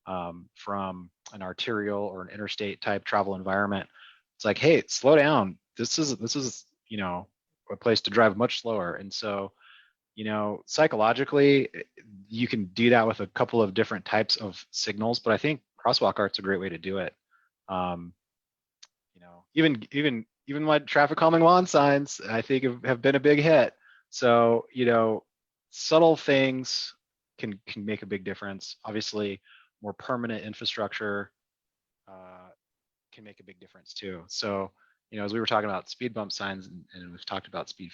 from an arterial or an interstate type travel environment. It's like, hey, slow down. This is a place to drive much slower. And so, psychologically, you can do that with a couple of different types of signals, but I think crosswalk art's a great way to do it. Even my traffic calming lawn signs, I think have been a big hit. So, subtle things can make a big difference. Obviously, more permanent infrastructure can make a big difference too. So, as we were talking about speed bump signs, and we've talked about speed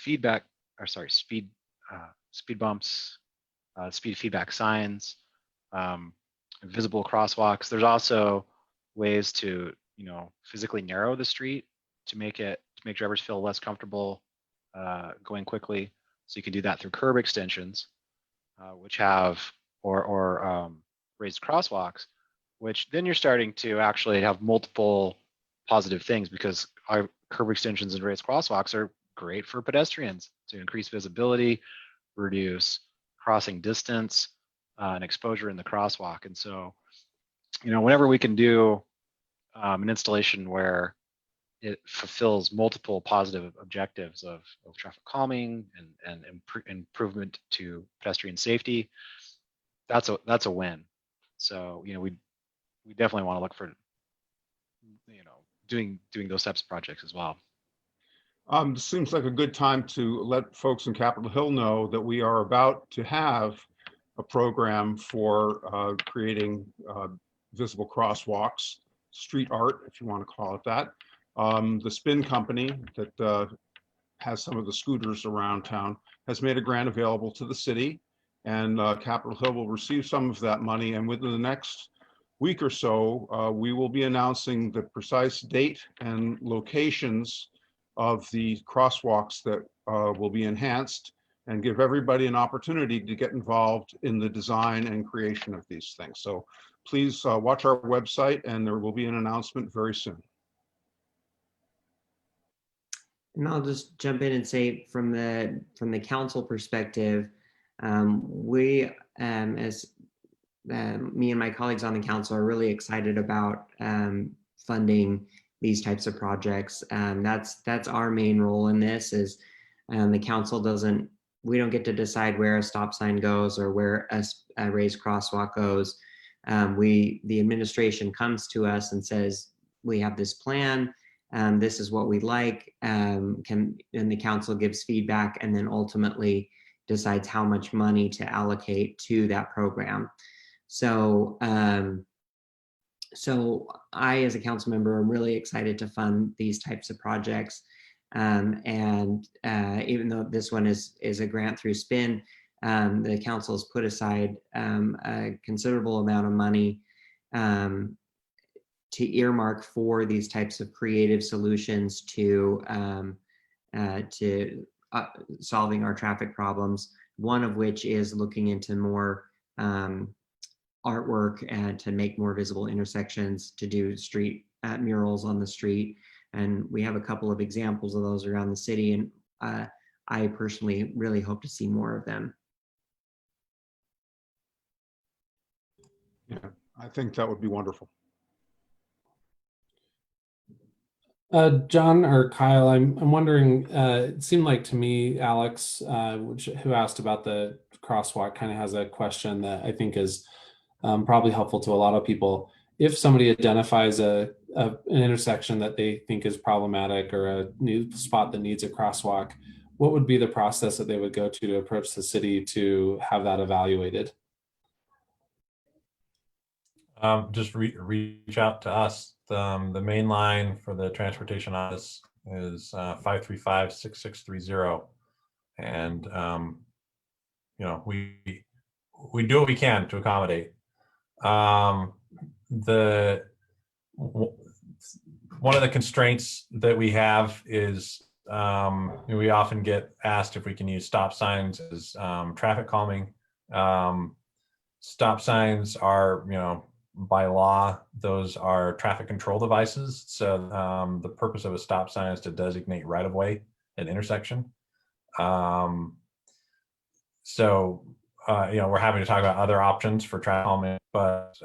bumps, speed feedback signs, visible crosswalks. There's also ways to, physically narrow the street to make drivers feel less comfortable going quickly. So you can do that through curb extensions, which have or raised crosswalks, which then you're starting to actually have multiple positive things, because our curb extensions and raised crosswalks are great for pedestrians to increase visibility, reduce crossing distance, and exposure in the crosswalk. And so, whenever we can do an installation where it fulfills multiple positive objectives of traffic calming and improvement to pedestrian safety, that's a win. So, we definitely want to look for, doing those types of projects as well. This seems like a good time to let folks in Capitol Hill know that we are about to have a program for creating visible crosswalks, street art, if you want to call it that. The Spin Company that has some of the scooters around town has made a grant available to the city, and Capitol Hill will receive some of that money. And within the next week or so, we will be announcing the precise date and locations of the crosswalks that will be enhanced, and give everybody an opportunity to get involved in the design and creation of these things. So please watch our website, and there will be an announcement very soon. And I'll just jump in and say, from the council perspective, we, as me and my colleagues on the council, are really excited about funding these types of projects. That's our main role in this. Is the council we don't get to decide where a stop sign goes or where a raised crosswalk goes. The administration comes to us and says, we have this plan, this is what we like, and the council gives feedback, and then ultimately decides how much money to allocate to that program. So I, as a council member, am really excited to fund these types of projects. And even though this one is a grant through SPIN, the council has put aside a considerable amount of money to earmark for these types of creative solutions to solving our traffic problems. One of which is looking into more artwork and to make more visible intersections, to do street murals on the street. And we have a couple of examples of those around the city, and I personally really hope to see more of them. Yeah, I think that would be wonderful. John or Kyle, I'm wondering, it seemed like to me, Alex, who asked about the crosswalk, kind of has a question that I think is probably helpful to a lot of people. If somebody identifies an intersection that they think is problematic, or a new spot that needs a crosswalk, what would be the process that they would go to approach the city to have that evaluated? Just reach out to us. The main line for the transportation office is 535-6630, and we do what we can to accommodate. One of the constraints that we have is we often get asked if we can use stop signs as traffic calming. Stop signs are, by law, those are traffic control devices. So the purpose of a stop sign is to designate right of way at an intersection. So we're happy to talk about other options for traffic calming, but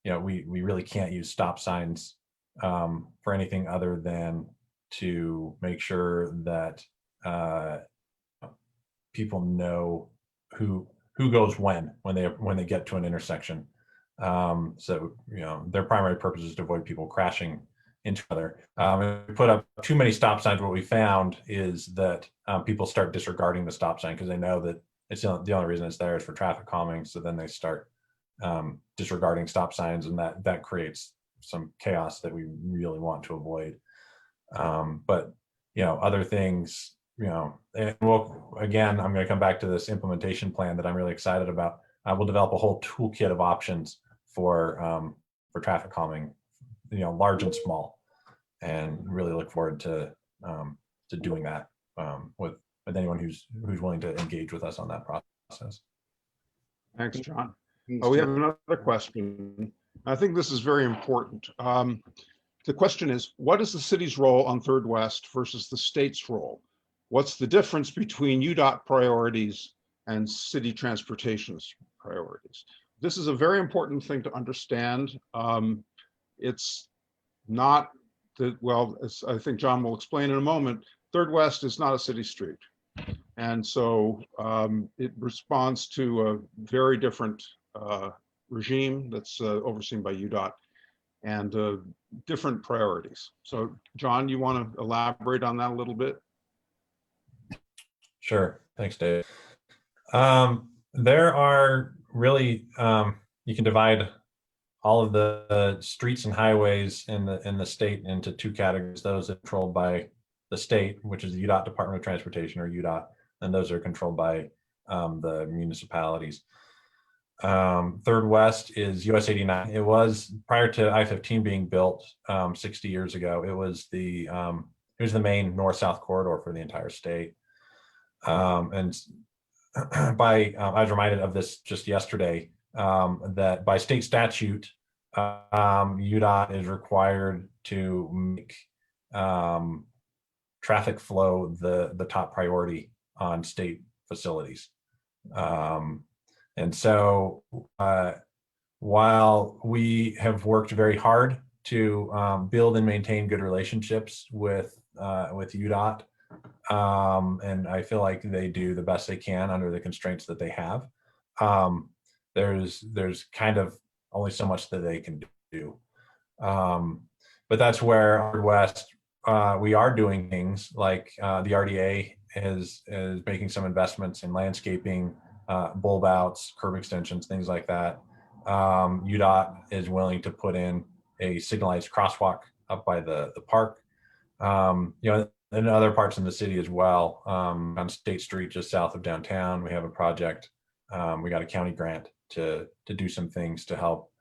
we really can't use stop signs for anything other than to make sure that people know who goes when they get to an intersection. So their primary purpose is to avoid people crashing into each other. If we put up too many stop signs, what we found is that people start disregarding the stop sign because they know that it's the only reason it's there is for traffic calming. So then they start disregarding stop signs, and that creates some chaos that we really want to avoid. But other things, and again, I'm going to come back to this implementation plan that I'm really excited about. We'll develop a whole toolkit of options for traffic calming, large and small, and really look forward to doing that with anyone who's willing to engage with us on that process. Thanks, John. We have another question. I think this is very important. The question is, what is the city's role on Third West versus the state's role? What's the difference between UDOT priorities and city transportation's priorities? This is a very important thing to understand. It's not that, well, as I think John will explain in a moment, Third West is not a city street. And so it responds to a very different regime that's overseen by UDOT and different priorities. So John, you want to elaborate on that a little bit? Sure, thanks, Dave. There are really, you can divide all of the streets and highways in the state into two categories: those that are controlled by the state, which is the UDOT Department of Transportation, or UDOT, and those are controlled by the municipalities. Third West is US 89. It was, prior to I-15 being built 60 years ago, it was the main north-south corridor for the entire state. And I was reminded of this just yesterday, that by state statute, UDOT is required to make traffic flow the top priority on state facilities. And so while we have worked very hard to build and maintain good relationships with UDOT, and I feel like they do the best they can under the constraints that they have, there's kind of only so much that they can do. But that's where West, we are doing things like the RDA is making some investments in landscaping, bulb outs, curb extensions, things like that. UDOT is willing to put in a signalized crosswalk up by the park. In other parts in the city as well. On State Street, just south of downtown, we have a project. We got a county grant to do some things to help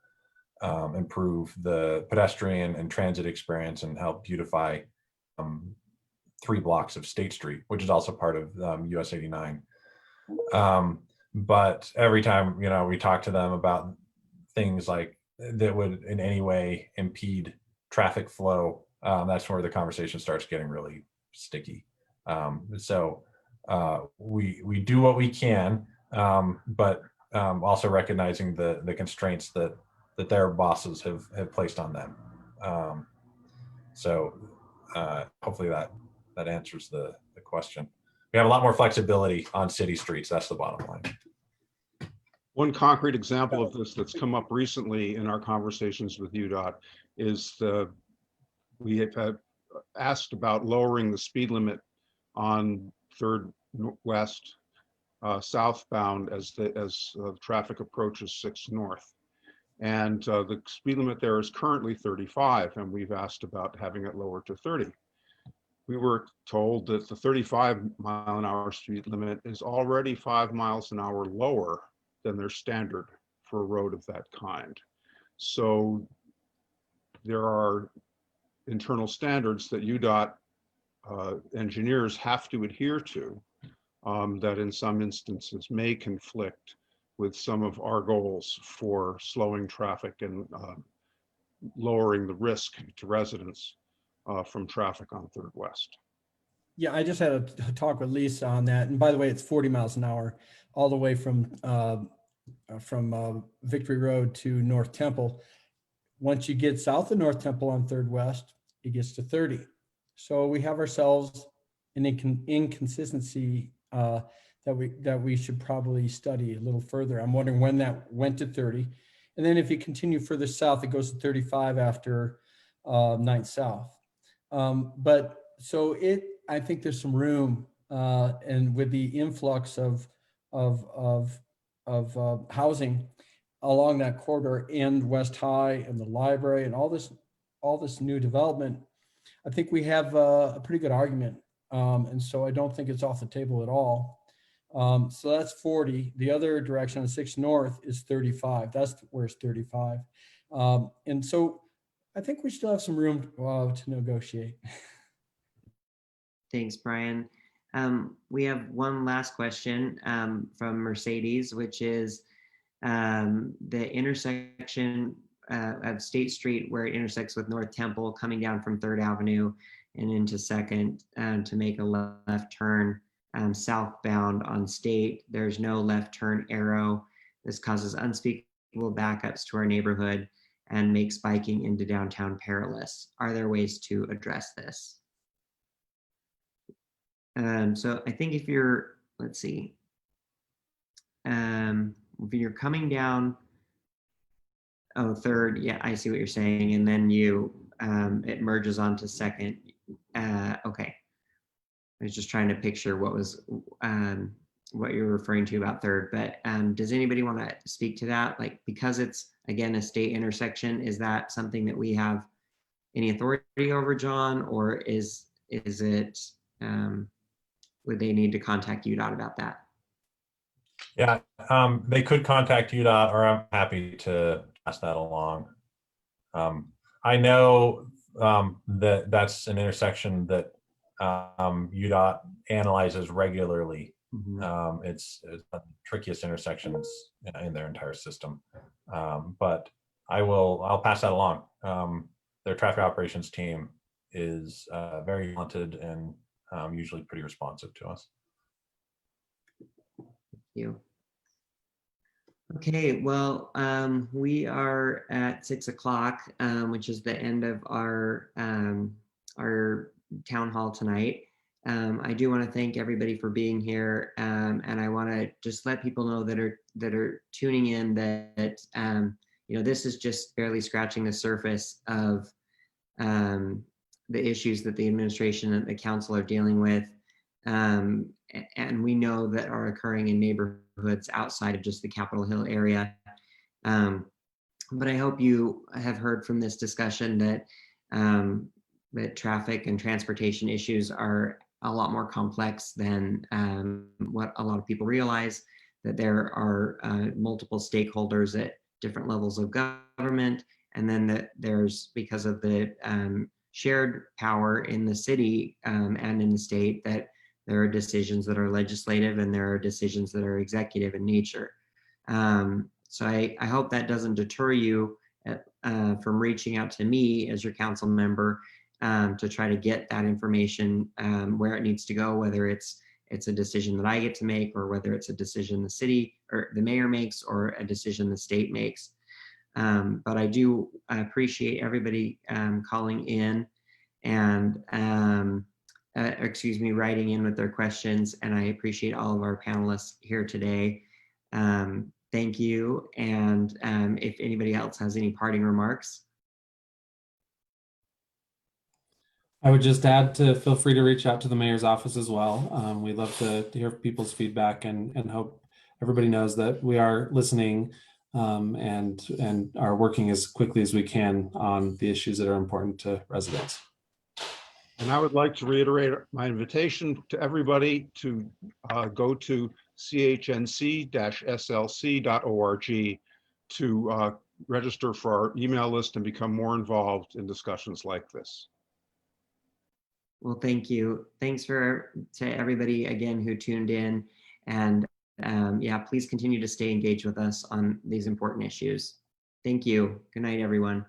improve the pedestrian and transit experience and help beautify 3 blocks of State Street, which is also part of US 89. But every time we talk to them about things like that would in any way impede traffic flow, that's where the conversation starts getting really sticky. So we do what we can, but also recognizing the constraints that their bosses have placed on them. So hopefully that answers the question. We have a lot more flexibility on city streets. That's the bottom line. One concrete example of this that's come up recently in our conversations with UDOT is we have had asked about lowering the speed limit on Third West southbound as traffic approaches 6 North. And the speed limit there is currently 35, and we've asked about having it lowered to 30. We were told that the 35-mile-an-hour speed limit is already 5 miles an hour lower than their standard for a road of that kind. So there are internal standards that UDOT engineers have to adhere to that in some instances may conflict with some of our goals for slowing traffic and lowering the risk to residents from traffic on 3rd West. Yeah, I just had a talk with Lisa on that. And by the way, it's 40 miles an hour all the way from Victory Road to North Temple. Once you get south of North Temple on 3rd West, it gets to 30. So we have ourselves an inconsistency that we should probably study a little further. I'm wondering when that went to 30. And then if you continue further south, it goes to 35 after 9th South. But so I think there's some room, and with the influx of housing along that corridor and West High and the library and all this new development, I think we have a pretty good argument. And so I don't think it's off the table at all. So that's 40. The other direction on 6 North is 35. That's where it's 35. And so I think we still have some room to negotiate. Thanks, Brian. We have one last question from Mercedes, which is the intersection of State Street where it intersects with North Temple, coming down from 3rd Avenue and into 2nd to make a left turn southbound on State. There's no left turn arrow. This causes unspeakable backups to our neighborhood and makes biking into downtown perilous. Are there ways to address this? So I think if you're, let's see, if you're coming down, 3rd, yeah, I see what you're saying, and then it merges onto 2nd. Okay, I was just trying to picture what you're referring to about 3rd, but does anybody want to speak to that? Like, because it's, again, a state intersection, is that something that we have any authority over, John, or is it, would they need to contact UDOT about that? Yeah, they could contact UDOT, or I'm happy to pass that along. I know that that's an intersection that UDOT analyzes regularly. Mm-hmm. It's the trickiest intersections in their entire system. But I'll pass that along. Their traffic operations team is very talented and usually pretty responsive to us. You. Okay, well, we are at 6 o'clock, which is the end of our town hall tonight. I do want to thank everybody for being here, and I want to just let people know that are tuning in that this is just barely scratching the surface of the issues that the administration and the council are dealing with. And we know that are occurring in neighborhoods outside of just the Capitol Hill area. But I hope you have heard from this discussion that that traffic and transportation issues are a lot more complex than what a lot of people realize, that there are multiple stakeholders at different levels of government, and then that there's, because of the shared power in the city and in the state, that there are decisions that are legislative and there are decisions that are executive in nature. So I hope that doesn't deter you from reaching out to me as your council member to try to get that information where it needs to go, whether it's a decision that I get to make, or whether it's a decision the city or the mayor makes, or a decision the state makes. But I do appreciate everybody calling in and writing in with their questions. And I appreciate all of our panelists here today. Thank you. And if anybody else has any parting remarks. I would just add to feel free to reach out to the mayor's office as well. We'd love to hear people's feedback and hope everybody knows that we are listening and are working as quickly as we can on the issues that are important to residents. And I would like to reiterate my invitation to everybody to go to chnc-slc.org to register for our email list and become more involved in discussions like this. Well, thank you. Thanks to everybody again who tuned in, and yeah, please continue to stay engaged with us on these important issues. Thank you. Good night, everyone.